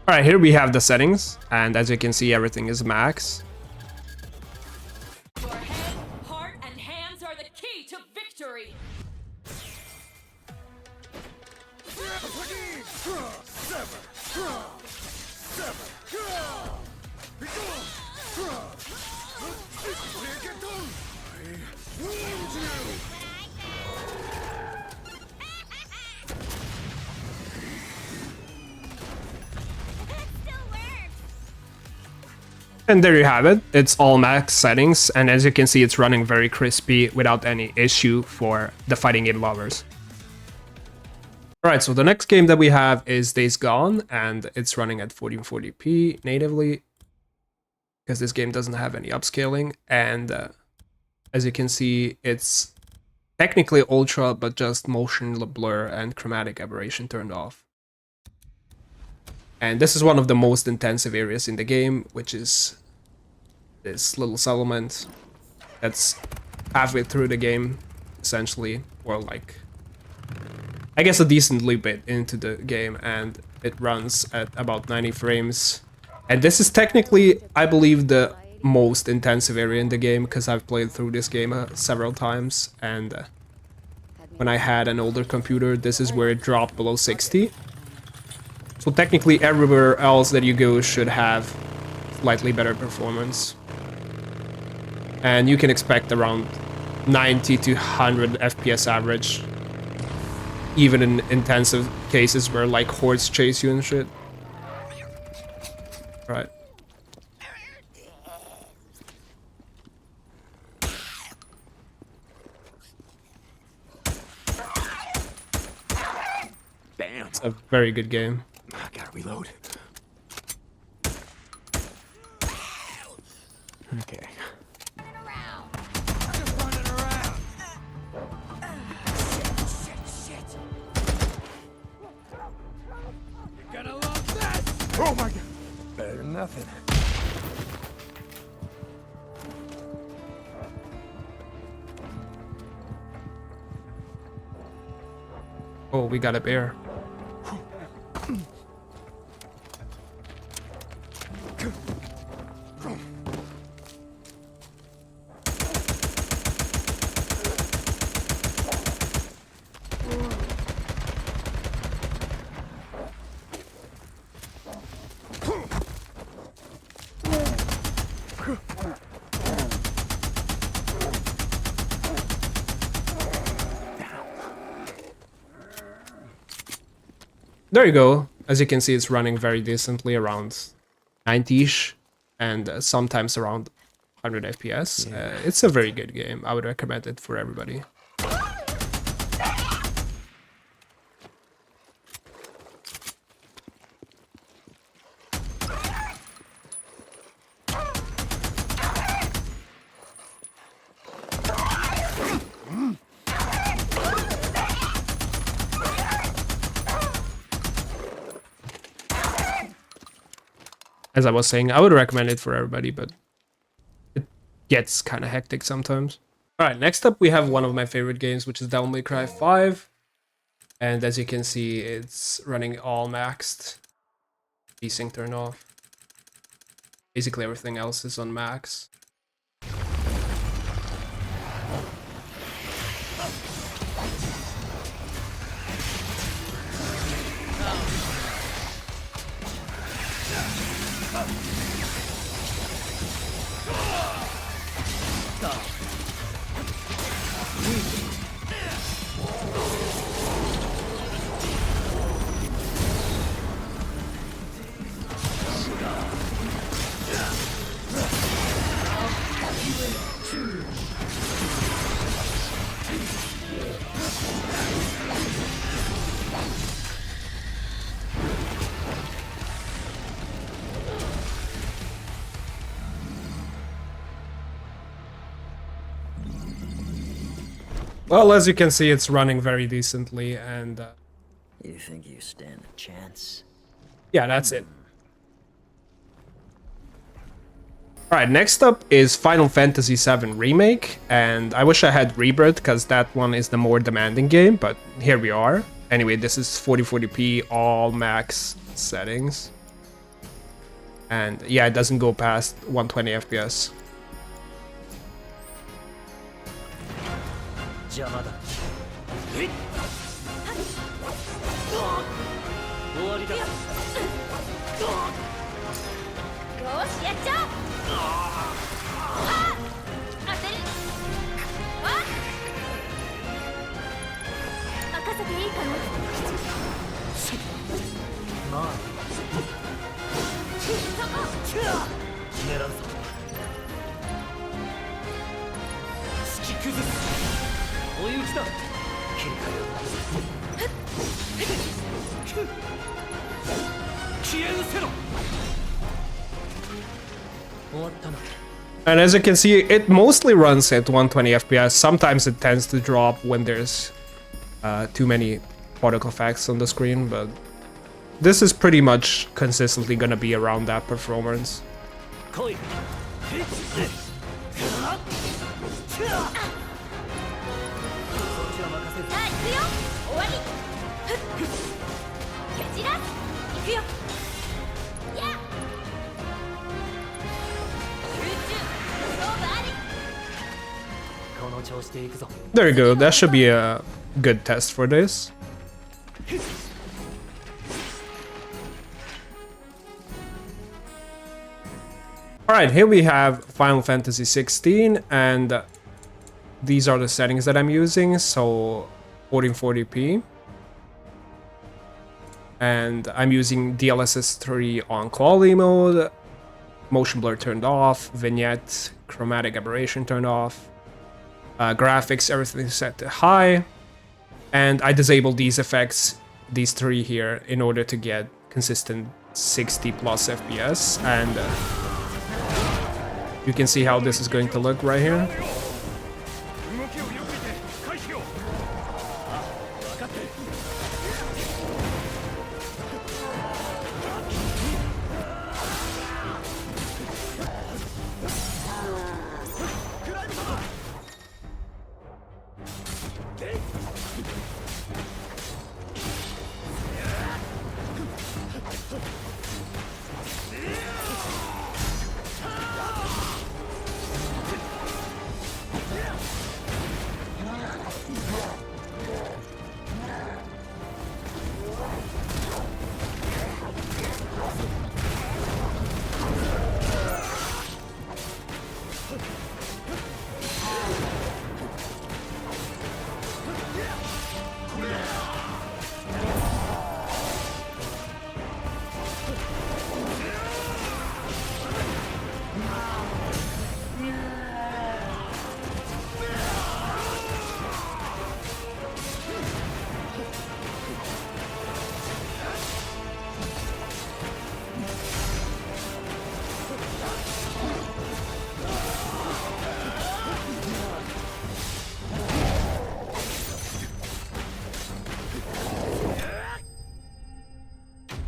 All right, here we have the settings, and as you can see, everything is max. Your head, heart, and hands are the key to victory. And there you have it. It's all max settings, and as you can see, it's running very crispy without any issue for the fighting game lovers. Alright, so the next game that we have is Days Gone, and it's running at 1440p natively, because this game doesn't have any upscaling, and as you can see, it's technically ultra, but just motion blur and chromatic aberration turned off. And this is one of the most intensive areas in the game, which is this little settlement that's halfway through the game, essentially, or like, I guess a decently bit into the game, and it runs at about 90 frames. And this is technically, I believe, the most intensive area in the game, because I've played through this game several times, and when I had an older computer, this is where it dropped below 60. So technically everywhere else that you go should have slightly better performance. And you can expect around 90 to 100 FPS average, even in intensive cases where like hordes chase you and shit. Right. Bam. It's a very good game. I gotta reload. Okay. You're gonna love this! Oh my god. Better than nothing. Oh, we got a bear. There you go. As you can see, it's running very decently, around 90-ish, and sometimes around 100 FPS. It's a very good game. I would recommend it for everybody. As I was saying, I would recommend it for everybody, but it gets kind of hectic sometimes. Alright, next up we have one of my favorite games, which is Devil May Cry 5. And as you can see, it's running all maxed. Desync turned off. Basically everything else is on max. Well, as you can see, it's running very decently, and You think you stand a chance? yeah, that's it. Alright, next up is Final Fantasy VII Remake, and I wish I had Rebirth, because that one is the more demanding game, but here we are. Anyway, this is 4040p, all max settings. And yeah, it doesn't go past 120 FPS. 邪魔だ。終わりだ。よしやっちゃおう。あ当てる。あ任せていいかな。まあそこ。狙うぞ。突き崩す。追い打ちだ。切り替えよう。消え失せろ。終わったな。 And as you can see, it mostly runs at 120 FPS. Sometimes it tends to drop when there's too many particle effects on the screen, but this is pretty much consistently gonna be around that performance. 来い。さあ行くよ。終わり。蹴散らす。行くよ。やっ。集中。勝負あり。この調子で行くぞ。 There you go. That should be a good test for this. Alright, here we have Final Fantasy 16, and these are the settings that I'm using. So 1440p, and I'm using DLSS 3 on quality mode, motion blur turned off, vignette, chromatic aberration turned off, graphics, everything set to high, and I disabled these effects, these three here, in order to get consistent 60 plus FPS, and you can see how this is going to look right here.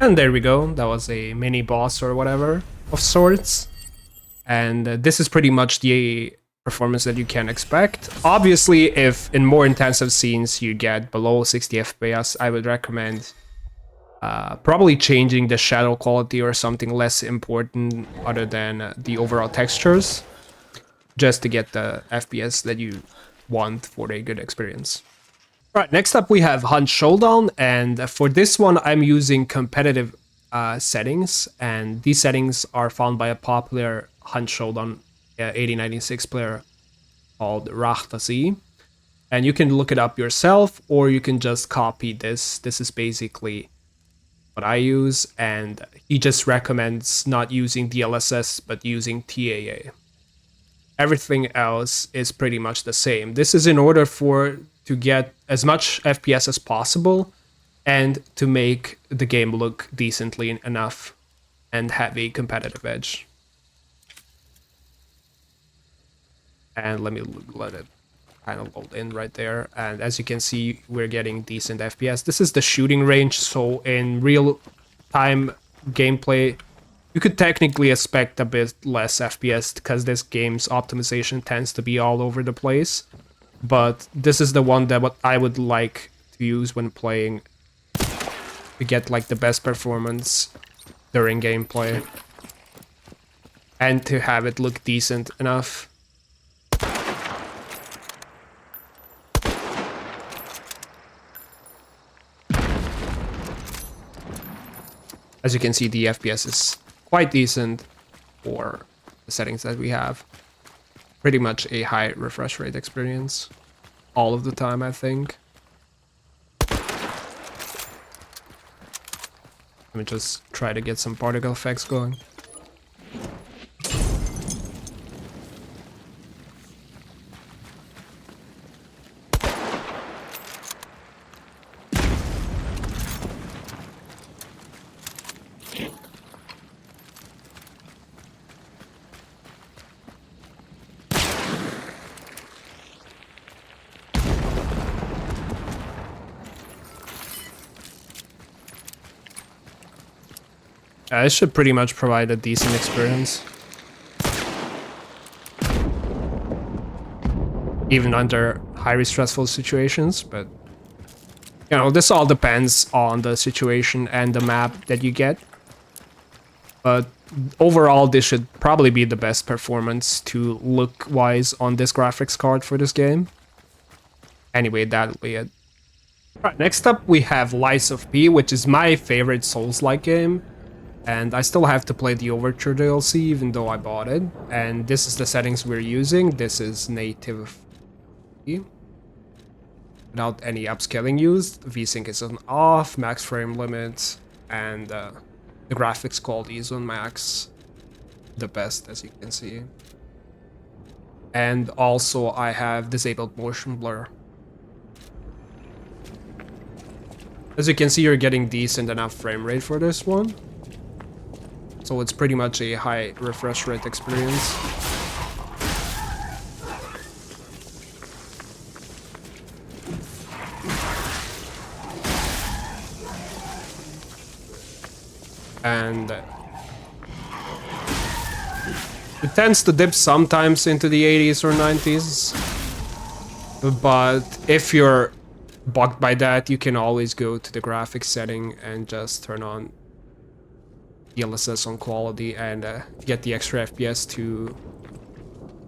And there we go, that was a mini boss or whatever of sorts. And this is pretty much the performance that you can expect. Obviously, if in more intensive scenes you get below 60 FPS, I would recommend probably changing the shadow quality or something less important other than the overall textures, just to get the FPS that you want for a good experience. Right, next up we have Hunt Showdown, and for this one I'm using competitive settings, and these settings are found by a popular Hunt Showdown 8096 player called Rachtasi, and you can look it up yourself or you can just copy this. This is basically what I use, and he just recommends not using DLSS but using TAA. Everything else is pretty much the same. This is in order to get as much FPS as possible and to make the game look decently enough and have a competitive edge. And let it kind of load in right there. And as you can see, we're getting decent FPS. This is the shooting range, so in real-time gameplay, you could technically expect a bit less FPS because this game's optimization tends to be all over the place. But this is the one that what I would like to use when playing to get like the best performance during gameplay. and to have it look decent enough. As you can see, the FPS is quite decent for the settings that we have. Pretty much a high refresh rate experience all of the time, I think. Let me just try to get some particle effects going. It should pretty much provide a decent experience. Even under highly stressful situations, but you know, this all depends on the situation and the map that you get. But overall, this should probably be the best performance to look-wise on this graphics card for this game. Anyway, that'll be it. Alright, next up we have Lies of P, which is my favorite Souls-like game. And I still have to play the Overture DLC, even though I bought it. And this is the settings we're using. This is native without any upscaling used. VSync is on off, max frame limit, and the graphics quality is on max. The best, as you can see. And also I have disabled motion blur. As you can see, you're getting decent enough frame rate for this one. So it's pretty much a high refresh rate experience. And it tends to dip sometimes into the 80s or 90s. But if you're bugged by that, you can always go to the graphics setting and just turn on DLSS on quality and get the extra FPS to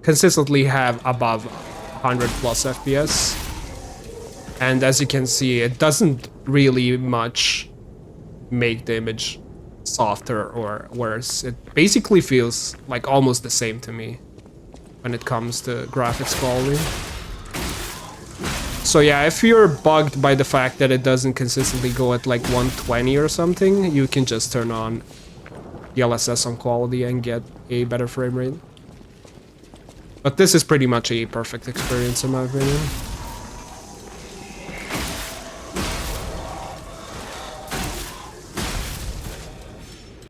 consistently have above 100 plus FPS. And as you can see, it doesn't really much make the image softer or worse. It basically feels like almost the same to me when it comes to graphics quality. So yeah, if you're bugged by the fact that it doesn't consistently go at like 120 or something, you can just turn on DLSS on quality and get a better frame rate. But this is pretty much a perfect experience in my opinion.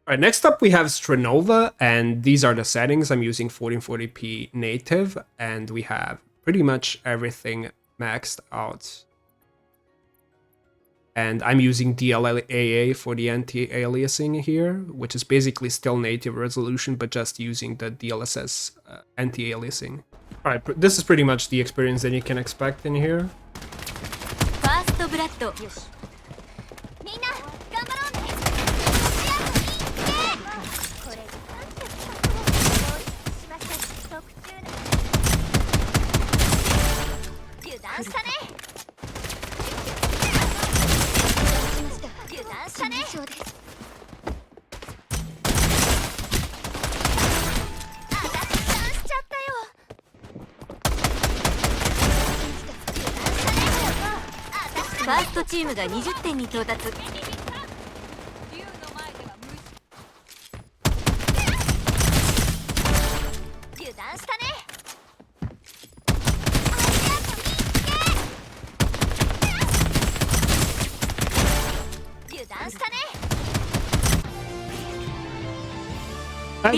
Alright, next up we have Strinova, and these are the settings. I'm using 1440p native, and we have pretty much everything maxed out. And I'm using DLAA for the anti-aliasing here, which is basically still native resolution, but just using the DLSS anti-aliasing. Alright, this is pretty much the experience that you can expect in here.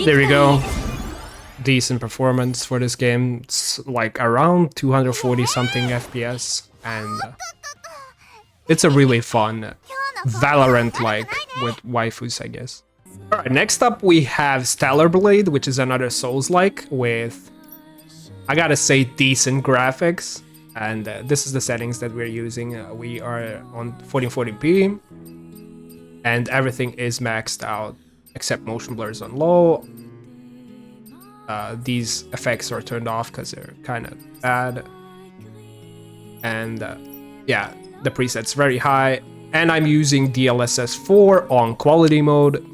There we go. Decent performance for this game. It's like around 240 something FPS, and it's a really fun Valorant like with waifus, I guess. Alright, next up we have Stellar Blade, which is another Souls-like with, I gotta say, decent graphics. And this is the settings that we're using. We are on 1440p, and everything is maxed out except motion blur is on low. these effects are turned off because they're kind of bad. And yeah, the preset's very high. And I'm using DLSS 4 on quality mode.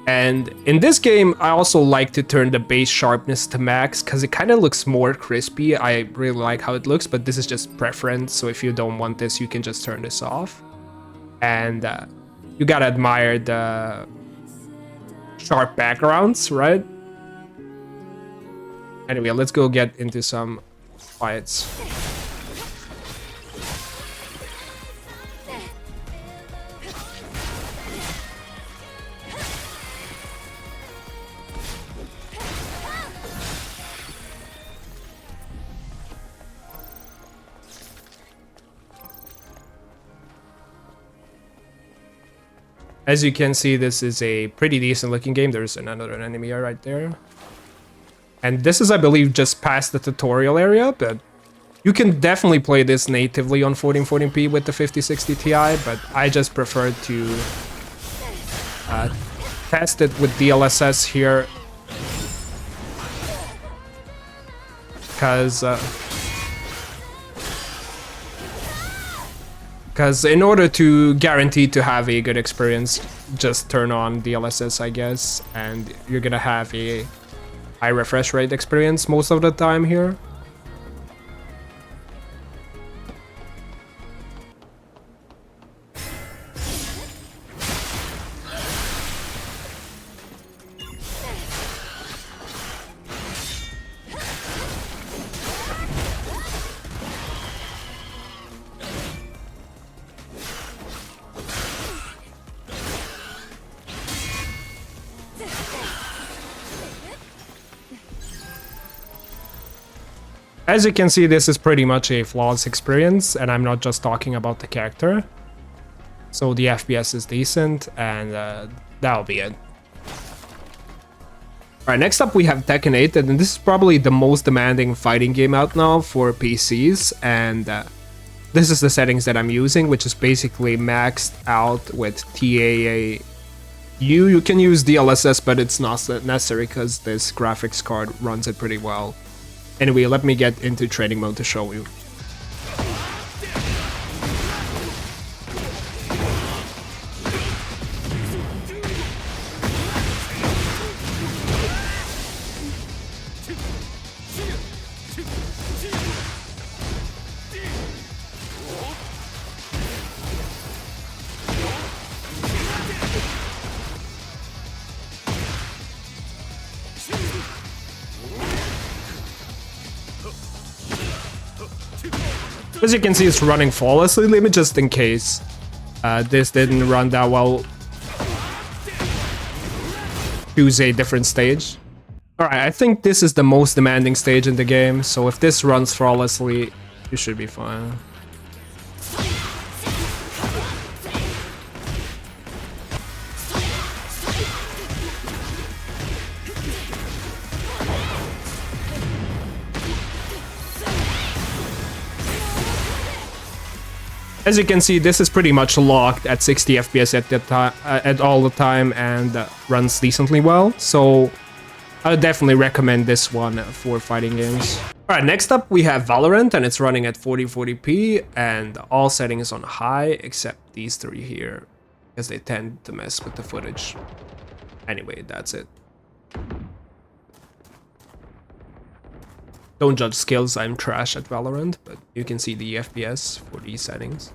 And in this game, I also like to turn the base sharpness to max because it kind of looks more crispy. I really like how it looks, but this is just preference. So if you don't want this, you can just turn this off. And you gotta admire the sharp backgrounds, right? Anyway, let's go get into some fights. As you can see, this is a pretty decent looking game. There's another enemy right there. And this is, I believe, just past the tutorial area, but you can definitely play this natively on 1440p with the 5060 Ti, but I just prefer to test it with DLSS here. Because in order to guarantee to have a good experience, just turn on DLSS, I guess, and you're gonna have a high refresh rate experience most of the time here. As you can see, this is pretty much a flawless experience, and I'm not just talking about the character. So the FPS is decent, and that'll be it. Alright, next up we have Tekken 8, and this is probably the most demanding fighting game out now for PCs, and this is the settings that I'm using, which is basically maxed out with TAA. You can use DLSS, but it's not necessary because this graphics card runs it pretty well. Anyway, let me get into training mode to show you. As you can see, it's running flawlessly. Let me just in case this didn't run that well, choose a different stage. Alright, I think this is the most demanding stage in the game, so if this runs flawlessly, you should be fine. As you can see, this is pretty much locked at 60 FPS at all the time and runs decently well. So I would definitely recommend this one for fighting games. Alright, next up we have Valorant, and it's running at 4040p and all settings on high except these three here, because they tend to mess with the footage. Anyway, that's it. Don't judge skills, I'm trash at Valorant, but you can see the FPS for these settings.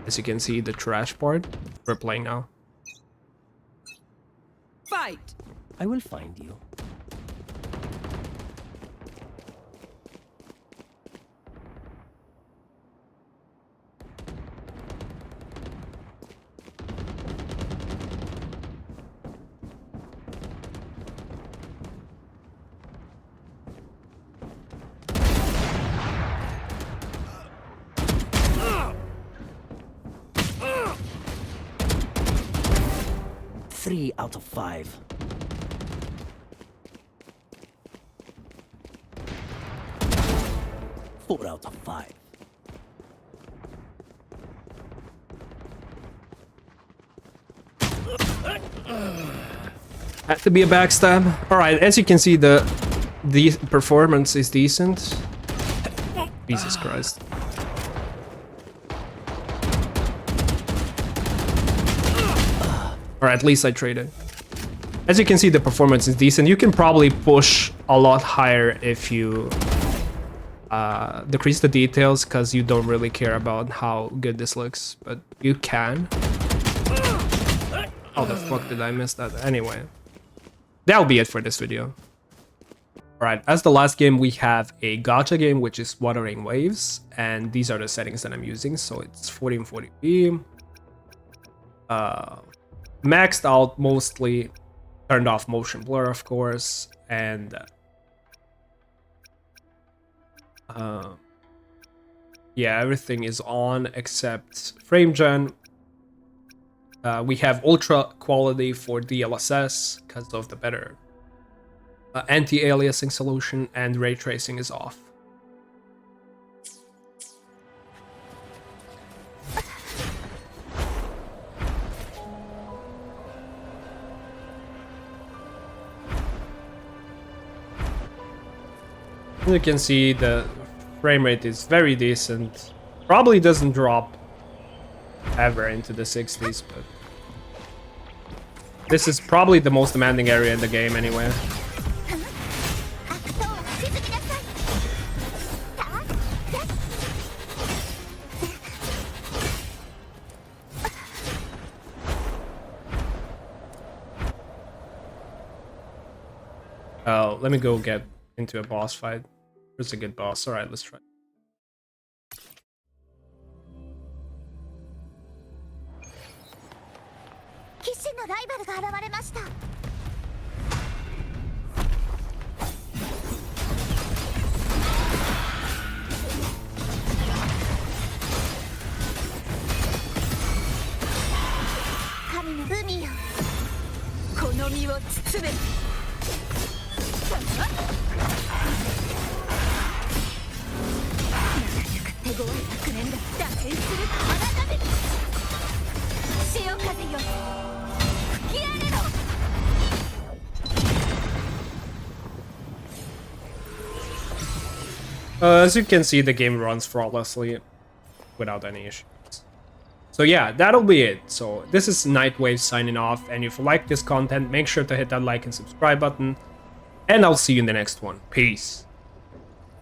As you can see, the trash part, we're playing now. Fight! I will find you. Three out of 5. Four out of 5. Had to be a backstab. Alright, as you can see, the performance is decent. Jesus Christ. Or at least I traded. As you can see, the performance is decent. You can probably push a lot higher if you decrease the details, because you don't really care about how good this looks, but you can. How the fuck did I miss that? Anyway, that'll be it for this video. Alright, as the last game, we have a gacha game, which is Wuthering Waves, and these are the settings that I'm using. So it's 1440p, maxed out mostly, turned off motion blur, of course, and yeah, everything is on except frame gen. We have ultra quality for DLSS because of the better anti-aliasing solution, and ray tracing is off. You can see the frame rate is very decent. Probably doesn't drop ever into the 60s, but this is probably the most demanding area in the game anyway. Let me go get into a boss fight. Where's a good boss? Alright, let's try. As you can see, the game runs flawlessly without any issues. So yeah, that'll be it. So this is NightWaves signing off, and if you like this content, make sure to hit that like and subscribe button, and I'll see you in the next one. Peace.